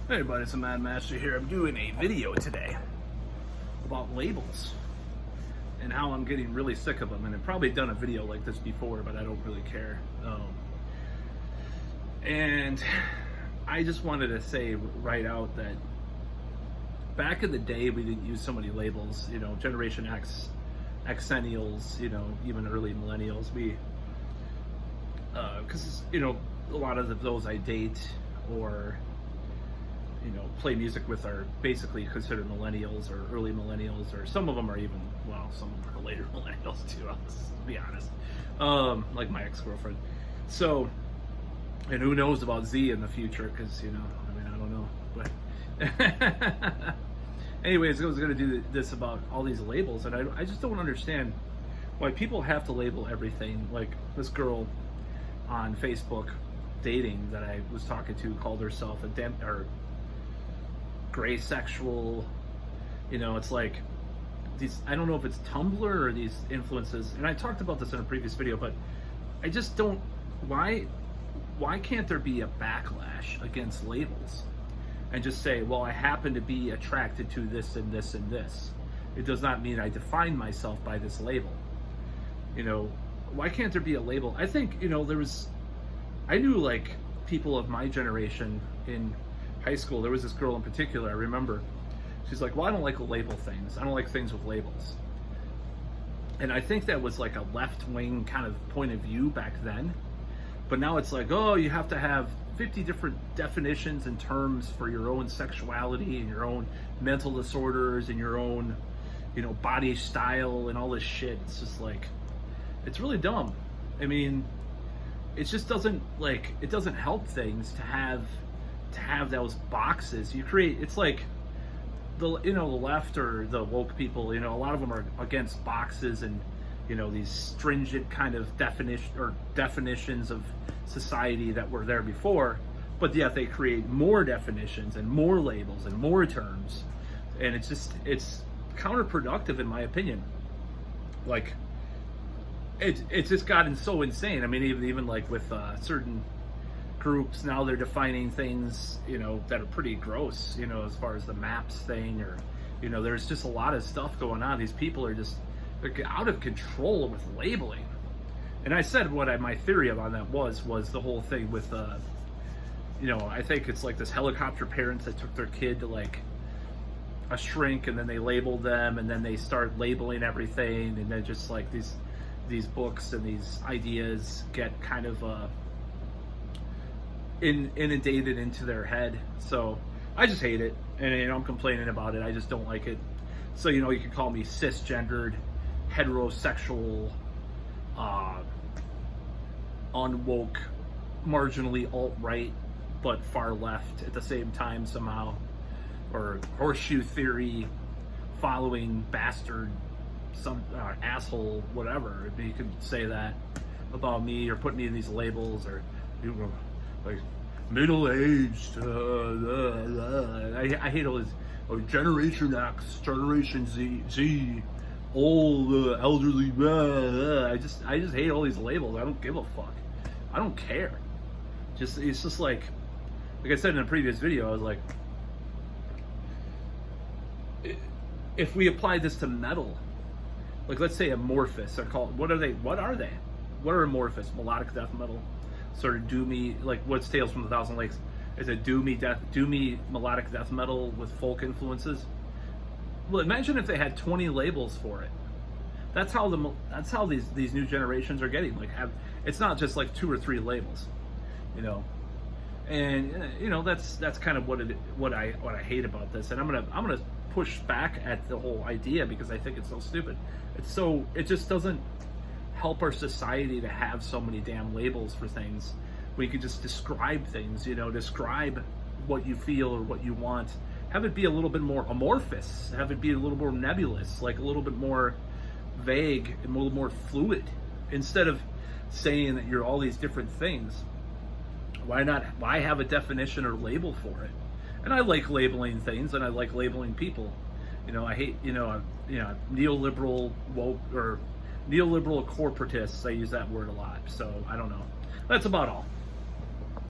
Hey everybody, it's a Mad Master here. I'm doing a video today about labels and how I'm getting really sick of them. And I've probably done a video like this before, but I don't really care. And I just wanted to say right out that back in the day, we didn't use so many labels, Generation X, Xennials, even early millennials. Because, a lot of those I date or play music with are basically considered millennials or early millennials, or some of them are even, some of them are later millennials too, I'll just be honest. Like my ex-girlfriend. So, and who knows about Z in the future, because, I don't know. But anyways, I was going to do this about all these labels, and I just don't understand why people have to label everything. Like this girl on Facebook dating that I was talking to called herself or gray sexual. It's like these, I don't know if it's Tumblr or these influences, and I talked about this in a previous video, but I just don't, why can't there be a backlash against labels and just say, well, I happen to be attracted to this and this and this. It does not mean I define myself by this label. Why can't there be a label? I think, I knew like people of my generation in high school. There was this girl in particular, I remember. She's like, well, I don't like label things. I don't like things with labels. And I think that was like a left-wing kind of point of view back then. But now it's like, oh, you have to have 50 different definitions and terms for your own sexuality and your own mental disorders and your own, body style and all this shit. It's just like, it's really dumb. I mean, it just doesn't help things to have those boxes you create. It's like the left or the woke people, a lot of them are against boxes and these stringent kind of definitions of society that were there before, but yet they create more definitions and more labels and more terms, and it's counterproductive in my opinion. Like it's just gotten so insane. I mean, even like with certain groups now, they're defining things that are pretty gross, as far as the maps thing, or there's just a lot of stuff going on. These people are just, they're out of control with labeling. And I said what my theory on that was the whole thing with I think it's like this helicopter parents that took their kid to like a shrink, and then they labeled them, and then they start labeling everything, and then just like these books and these ideas get kind of inundated into their head. So I just hate it, and I'm complaining about it. I just don't like it. So you can call me cisgendered, heterosexual, unwoke, marginally alt-right, but far left at the same time somehow, or horseshoe theory following bastard, some asshole, whatever. You could say that about me, or put me in these labels, or like middle-aged. I hate all this. Generation X, Generation Z, old, elderly. I just hate all these labels. I don't give a fuck. I don't care. It's just like I said in a previous video, I was like, if we apply this to metal, like let's say Amorphous, they're called, what are they? What are Amorphous? Melodic death metal, sort of doomy, like what's Tales from the Thousand Lakes? Is it doomy melodic death metal with folk influences? Well, imagine if they had 20 labels for it. That's how these new generations are getting. Like, it's not just like 2 or 3 labels, and that's kind of what I hate about this. And I'm gonna push back at the whole idea, because I think it's so stupid. It just doesn't help our society to have so many damn labels for things. We could just describe things, describe what you feel or what you want. Have it be a little bit more amorphous. Have it be a little more nebulous, like a little bit more vague and a little more fluid. Instead of saying that you're all these different things, why have a definition or label for it? And I like labeling things, and I like labeling people. I hate, neoliberal woke, or neoliberal corporatists. I use that word a lot. So I don't know. That's about all.